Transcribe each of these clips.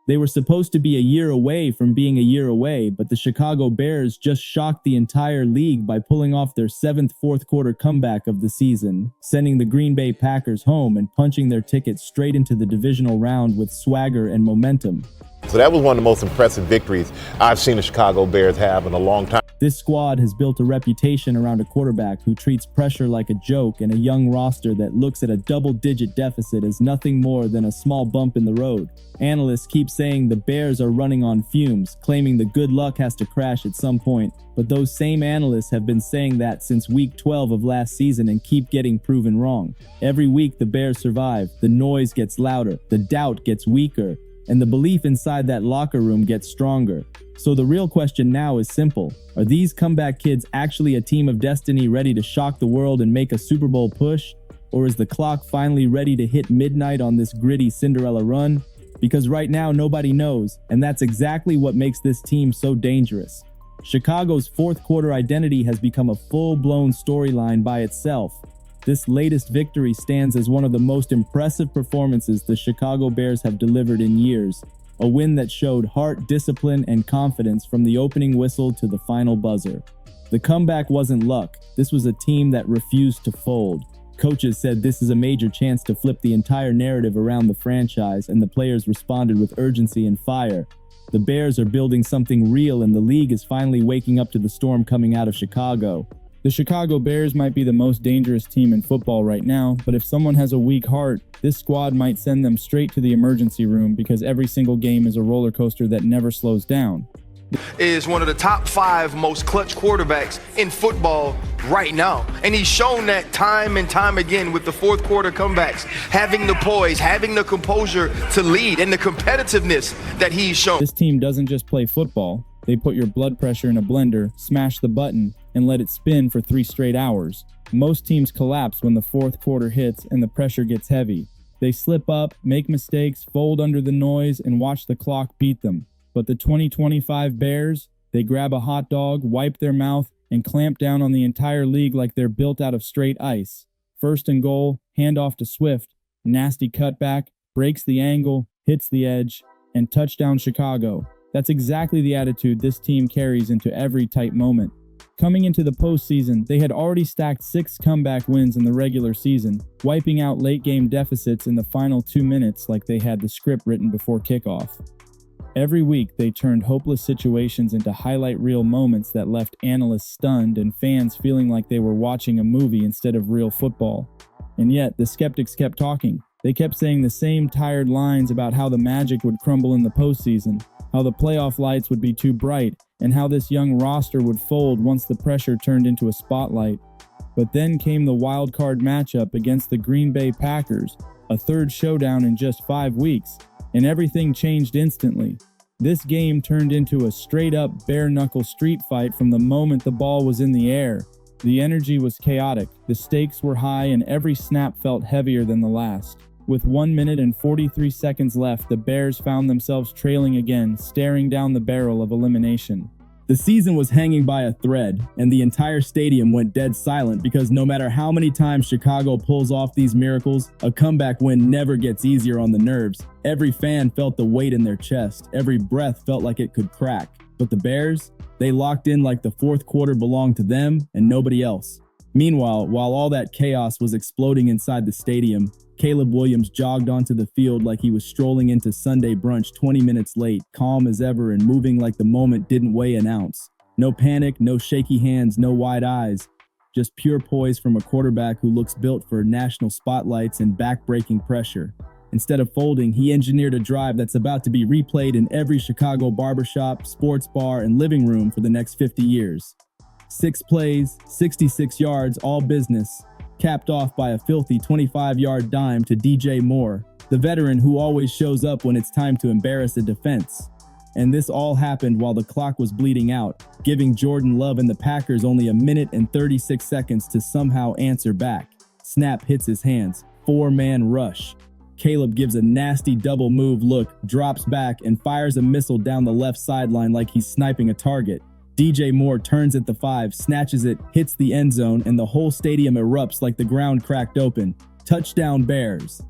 They were supposed to be a year away from being a year away, but the Chicago Bears just shocked the entire league by pulling off their 7th fourth-quarter comeback of the season, sending the Green Bay Packers home and punching their ticket straight into the divisional round with swagger and momentum. So that was one of the most impressive victories I've seen the Chicago Bears have in a long time. This squad has built a reputation around a quarterback who treats pressure like a joke and a young roster that looks at a double-digit deficit as nothing more than a small bump in the road. Analysts keep saying the Bears are running on fumes, claiming the good luck has to crash at some point. But those same analysts have been saying that since week 12 of last season and keep getting proven wrong. Every week the Bears survive, the noise gets louder, the doubt gets weaker, and the belief inside that locker room gets stronger. So the real question now is simple. Are these comeback kids actually a team of destiny ready to shock the world and make a Super Bowl push? Or is the clock finally ready to hit midnight on this gritty Cinderella run? Because right now nobody knows, and that's exactly what makes this team so dangerous. Chicago's fourth quarter identity has become a full-blown storyline by itself. This latest victory stands as one of the most impressive performances the Chicago Bears have delivered in years. A win that showed heart, discipline, and confidence from the opening whistle to the final buzzer. The comeback wasn't luck. This was a team that refused to fold. Coaches said this is a major chance to flip the entire narrative around the franchise, and the players responded with urgency and fire. The Bears are building something real, and the league is finally waking up to the storm coming out of Chicago. The Chicago Bears might be the most dangerous team in football right now, but if someone has a weak heart, this squad might send them straight to the emergency room because every single game is a roller coaster that never slows down. Is one of the top 5 most clutch quarterbacks in football right now. And he's shown that time and time again with the fourth quarter comebacks, having the poise, having the composure to lead, and the competitiveness that he's shown. This team doesn't just play football. They put your blood pressure in a blender, smash the button, and let it spin for 3 straight hours. Most teams collapse when the fourth quarter hits and the pressure gets heavy. They slip up, make mistakes, fold under the noise, and watch the clock beat them. But the 2025 Bears, they grab a hot dog, wipe their mouth, and clamp down on the entire league like they're built out of straight ice. First and goal, handoff to Swift, nasty cutback, breaks the angle, hits the edge, and touchdown Chicago. That's exactly the attitude this team carries into every tight moment. Coming into the postseason, they had already stacked 6 comeback wins in the regular season, wiping out late-game deficits in the final 2 minutes like they had the script written before kickoff. Every week, they turned hopeless situations into highlight reel moments that left analysts stunned and fans feeling like they were watching a movie instead of real football. And yet, the skeptics kept talking. They kept saying the same tired lines about how the magic would crumble in the postseason, how the playoff lights would be too bright, and how this young roster would fold once the pressure turned into a spotlight. But then came the wild card matchup against the Green Bay Packers, a third showdown in just 5 weeks, and everything changed instantly. This game turned into a straight-up bare-knuckle street fight from the moment the ball was in the air. The energy was chaotic, the stakes were high, and every snap felt heavier than the last. With 1 minute and 43 seconds left, the Bears found themselves trailing again, staring down the barrel of elimination. The season was hanging by a thread, and the entire stadium went dead silent because no matter how many times Chicago pulls off these miracles, a comeback win never gets easier on the nerves. Every fan felt the weight in their chest. Every breath felt like it could crack. But the Bears, they locked in like the fourth quarter belonged to them and nobody else. Meanwhile, while all that chaos was exploding inside the stadium, Caleb Williams jogged onto the field like he was strolling into Sunday brunch 20 minutes late, calm as ever and moving like the moment didn't weigh an ounce. No panic, no shaky hands, no wide eyes. Just pure poise from a quarterback who looks built for national spotlights and back-breaking pressure. Instead of folding, he engineered a drive that's about to be replayed in every Chicago barbershop, sports bar, and living room for the next 50 years. 6 plays, 66 yards, all business, capped off by a filthy 25-yard dime to DJ Moore, the veteran who always shows up when it's time to embarrass a defense. And this all happened while the clock was bleeding out, giving Jordan Love and the Packers only 1 minute and 36 seconds to somehow answer back. Snap hits his hands, 4-man rush. Caleb gives a nasty double move look, drops back, and fires a missile down the left sideline like he's sniping a target. DJ Moore turns at the 5, snatches it, hits the end zone, and the whole stadium erupts like the ground cracked open. Touchdown Bears.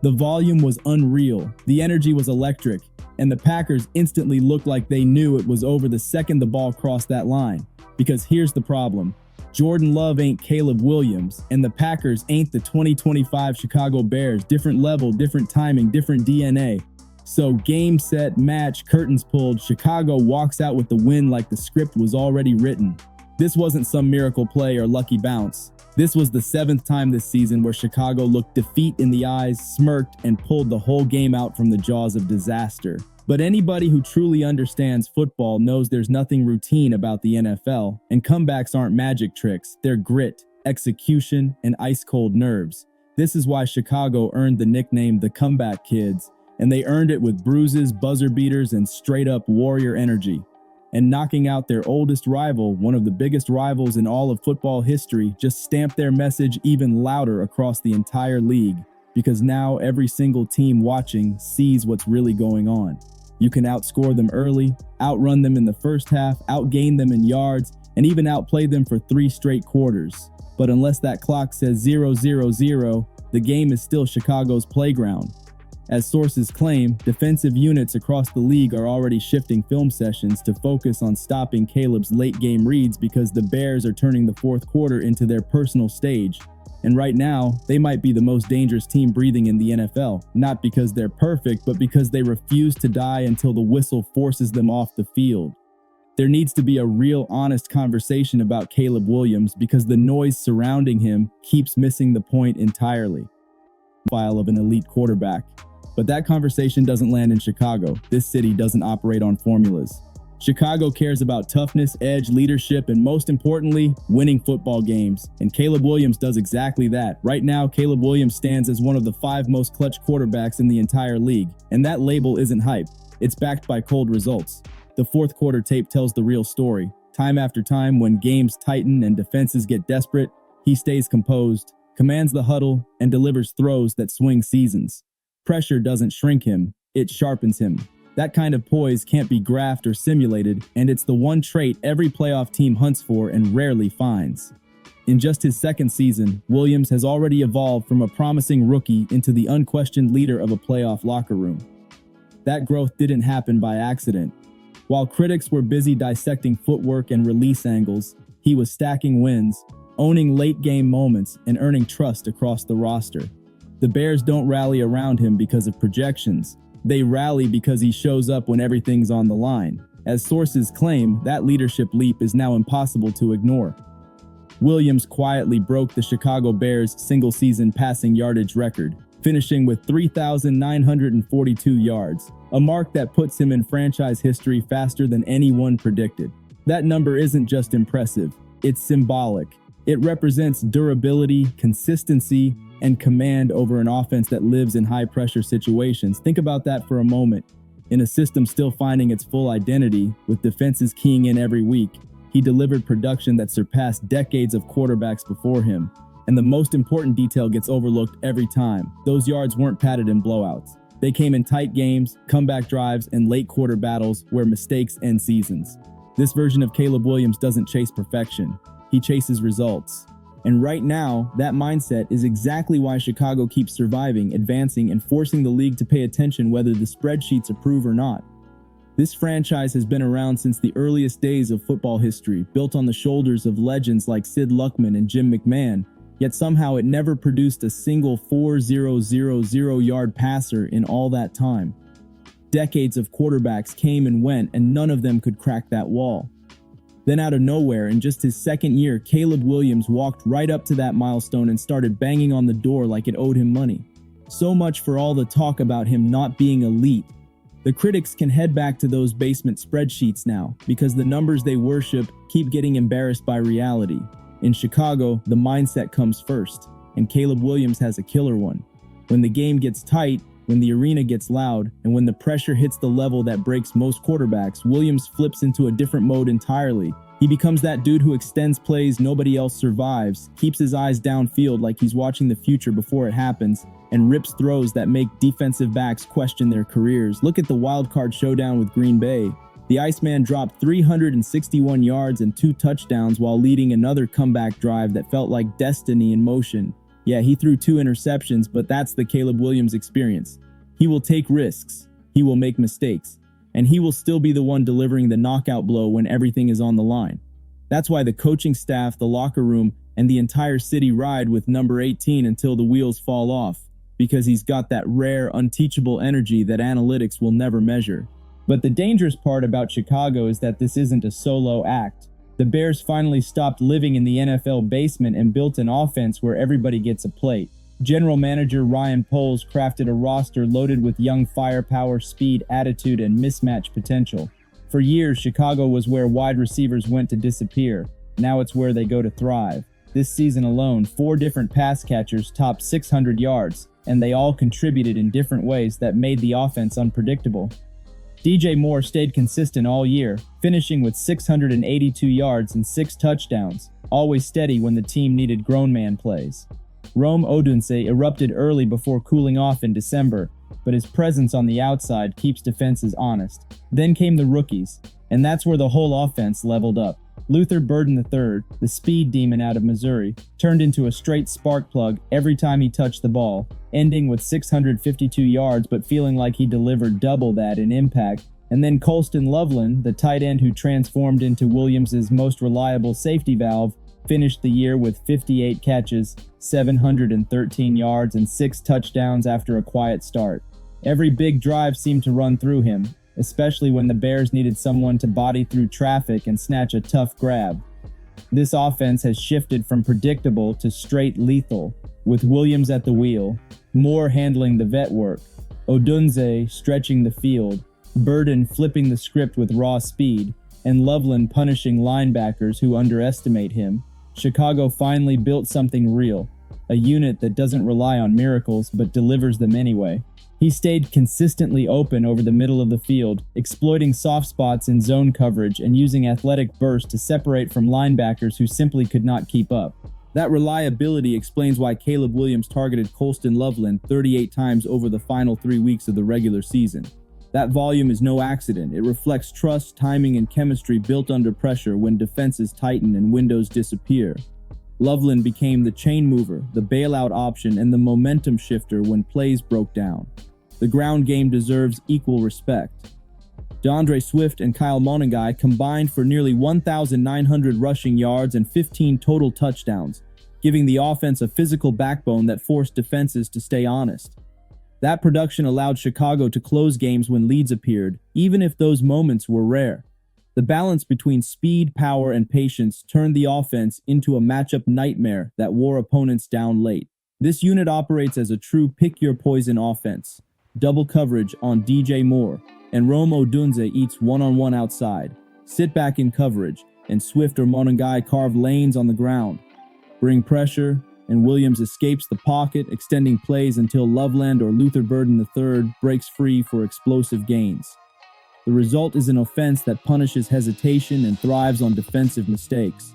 The volume was unreal, the energy was electric, and the Packers instantly looked like they knew it was over the second the ball crossed that line. Because here's the problem. Jordan Love ain't Caleb Williams, and the Packers ain't the 2025 Chicago Bears. Different level, different timing, different DNA. So game, set, match, curtains pulled, Chicago walks out with the win like the script was already written. This wasn't some miracle play or lucky bounce. This was the 7th time this season where Chicago looked defeat in the eyes, smirked, and pulled the whole game out from the jaws of disaster. But anybody who truly understands football knows there's nothing routine about the NFL, and comebacks aren't magic tricks. They're grit, execution, and ice-cold nerves. This is why Chicago earned the nickname the Comeback Kids, and they earned it with bruises, buzzer beaters, and straight-up warrior energy. And knocking out their oldest rival, one of the biggest rivals in all of football history, just stamped their message even louder across the entire league, because now every single team watching sees what's really going on. You can outscore them early, outrun them in the first half, outgain them in yards, and even outplay them for 3 straight quarters. But unless that clock says 0-0-0, the game is still Chicago's playground. As sources claim, defensive units across the league are already shifting film sessions to focus on stopping Caleb's late-game reads because the Bears are turning the fourth quarter into their personal stage. And right now, they might be the most dangerous team breathing in the NFL, not because they're perfect, but because they refuse to die until the whistle forces them off the field. There needs to be a real honest conversation about Caleb Williams because the noise surrounding him keeps missing the point entirely. File of an elite quarterback. But that conversation doesn't land in Chicago. This city doesn't operate on formulas. Chicago cares about toughness, edge, leadership, and most importantly, winning football games. And Caleb Williams does exactly that. Right now, Caleb Williams stands as one of the 5 most clutch quarterbacks in the entire league. And that label isn't hype. It's backed by cold results. The fourth quarter tape tells the real story. Time after time, when games tighten and defenses get desperate, he stays composed, commands the huddle, and delivers throws that swing seasons. Pressure doesn't shrink him, it sharpens him. That kind of poise can't be graphed or simulated, and it's the one trait every playoff team hunts for and rarely finds. In just his 2nd season, Williams has already evolved from a promising rookie into the unquestioned leader of a playoff locker room. That growth didn't happen by accident. While critics were busy dissecting footwork and release angles, he was stacking wins, owning late-game moments, and earning trust across the roster. The Bears don't rally around him because of projections. They rally because he shows up when everything's on the line. As sources claim, that leadership leap is now impossible to ignore. Williams quietly broke the Chicago Bears' single-season passing yardage record, finishing with 3,942 yards, a mark that puts him in franchise history faster than anyone predicted. That number isn't just impressive, it's symbolic. It represents durability, consistency, and command over an offense that lives in high-pressure situations. Think about that for a moment. In a system still finding its full identity, with defenses keying in every week, he delivered production that surpassed decades of quarterbacks before him. And the most important detail gets overlooked every time. Those yards weren't padded in blowouts. They came in tight games, comeback drives, and late quarter battles where mistakes end seasons. This version of Caleb Williams doesn't chase perfection. He chases results. And right now, that mindset is exactly why Chicago keeps surviving, advancing, and forcing the league to pay attention whether the spreadsheets approve or not. This franchise has been around since the earliest days of football history, built on the shoulders of legends like Sid Luckman and Jim McMahon, yet somehow it never produced a single 4,000-yard passer in all that time. Decades of quarterbacks came and went, and none of them could crack that wall. Then out of nowhere, in just his 2nd year, Caleb Williams walked right up to that milestone and started banging on the door like it owed him money. So much for all the talk about him not being elite. The critics can head back to those basement spreadsheets now, because the numbers they worship keep getting embarrassed by reality. In Chicago, the mindset comes first, and Caleb Williams has a killer one. When the game gets tight, when the arena gets loud, and when the pressure hits the level that breaks most quarterbacks, Williams flips into a different mode entirely. He becomes that dude who extends plays nobody else survives, keeps his eyes downfield like he's watching the future before it happens, and rips throws that make defensive backs question their careers. Look at the wildcard showdown with Green Bay. The Iceman dropped 361 yards and 2 touchdowns while leading another comeback drive that felt like destiny in motion. Yeah, he threw 2 interceptions, but that's the Caleb Williams experience. He will take risks, he will make mistakes, and he will still be the one delivering the knockout blow when everything is on the line. That's why the coaching staff, the locker room, and the entire city ride with number 18 until the wheels fall off, because he's got that rare, unteachable energy that analytics will never measure. But the dangerous part about Chicago is that this isn't a solo act. The Bears finally stopped living in the NFL basement and built an offense where everybody gets a plate. General Manager Ryan Poles crafted a roster loaded with young firepower, speed, attitude, and mismatch potential. For years, Chicago was where wide receivers went to disappear. Now it's where they go to thrive. This season alone, 4 different pass catchers topped 600 yards, and they all contributed in different ways that made the offense unpredictable. DJ Moore stayed consistent all year, finishing with 682 yards and 6 touchdowns, always steady when the team needed grown man plays. Rome Odunze erupted early before cooling off in December, but his presence on the outside keeps defenses honest. Then came the rookies, and that's where the whole offense leveled up. Luther Burden III, the speed demon out of Missouri, turned into a straight spark plug every time he touched the ball, ending with 652 yards but feeling like he delivered double that in impact. And then Colston Loveland, the tight end who transformed into Williams' most reliable safety valve, finished the year with 58 catches, 713 yards, and 6 touchdowns after a quiet start. Every big drive seemed to run through him, especially when the Bears needed someone to body through traffic and snatch a tough grab. This offense has shifted from predictable to straight lethal, with Williams at the wheel, Moore handling the vet work, Odunze stretching the field, Burden flipping the script with raw speed, and Loveland punishing linebackers who underestimate him. Chicago finally built something real, a unit that doesn't rely on miracles but delivers them anyway. He stayed consistently open over the middle of the field, exploiting soft spots in zone coverage and using athletic burst to separate from linebackers who simply could not keep up. That reliability explains why Caleb Williams targeted Colston Loveland 38 times over the final 3 weeks of the regular season. That volume is no accident. It reflects trust, timing, and chemistry built under pressure when defenses tighten and windows disappear. Loveland became the chain mover, the bailout option, and the momentum shifter when plays broke down. The ground game deserves equal respect. DeAndre Swift and Kyle Monangai combined for nearly 1,900 rushing yards and 15 total touchdowns, giving the offense a physical backbone that forced defenses to stay honest. That production allowed Chicago to close games when leads appeared, even if those moments were rare. The balance between speed, power, and patience turned the offense into a matchup nightmare that wore opponents down late. This unit operates as a true pick-your-poison offense. Double coverage on DJ Moore, and Rome Odunze eats one-on-one outside. Sit back in coverage, and Swift or Monangai carve lanes on the ground. Bring pressure, and Williams escapes the pocket, extending plays until Loveland or Luther Burden III breaks free for explosive gains. The result is an offense that punishes hesitation and thrives on defensive mistakes.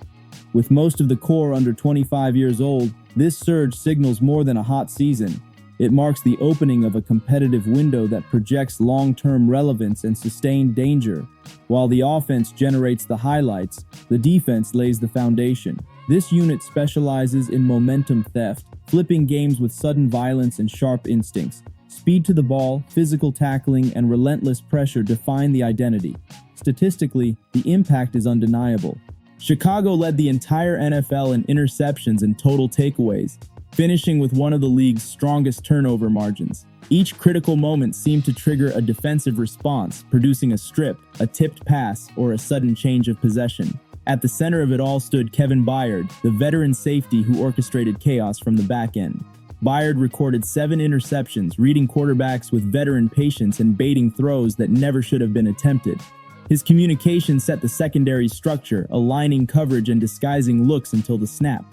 With most of the core under 25 years old, this surge signals more than a hot season. It marks the opening of a competitive window that projects long-term relevance and sustained danger. While the offense generates the highlights, the defense lays the foundation. This unit specializes in momentum theft, flipping games with sudden violence and sharp instincts. Speed to the ball, physical tackling, and relentless pressure define the identity. Statistically, the impact is undeniable. Chicago led the entire NFL in interceptions and total takeaways, finishing with one of the league's strongest turnover margins. Each critical moment seemed to trigger a defensive response, producing a strip, a tipped pass, or a sudden change of possession. At the center of it all stood Kevin Byard, the veteran safety who orchestrated chaos from the back end. Byard recorded 7 interceptions, reading quarterbacks with veteran patience and baiting throws that never should have been attempted. His communication set the secondary structure, aligning coverage and disguising looks until the snap.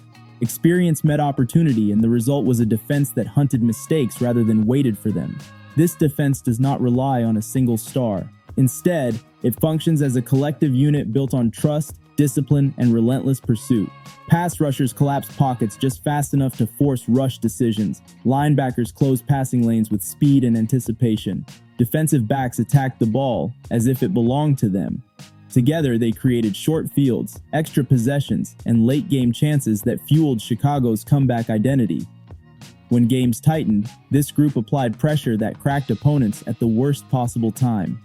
Experience met opportunity, and the result was a defense that hunted mistakes rather than waited for them. This defense does not rely on a single star. Instead, it functions as a collective unit built on trust, discipline, and relentless pursuit. Pass rushers collapse pockets just fast enough to force rush decisions. Linebackers close passing lanes with speed and anticipation. Defensive backs attack the ball as if it belonged to them. Together, they created short fields, extra possessions, and late-game chances that fueled Chicago's comeback identity. When games tightened, this group applied pressure that cracked opponents at the worst possible time.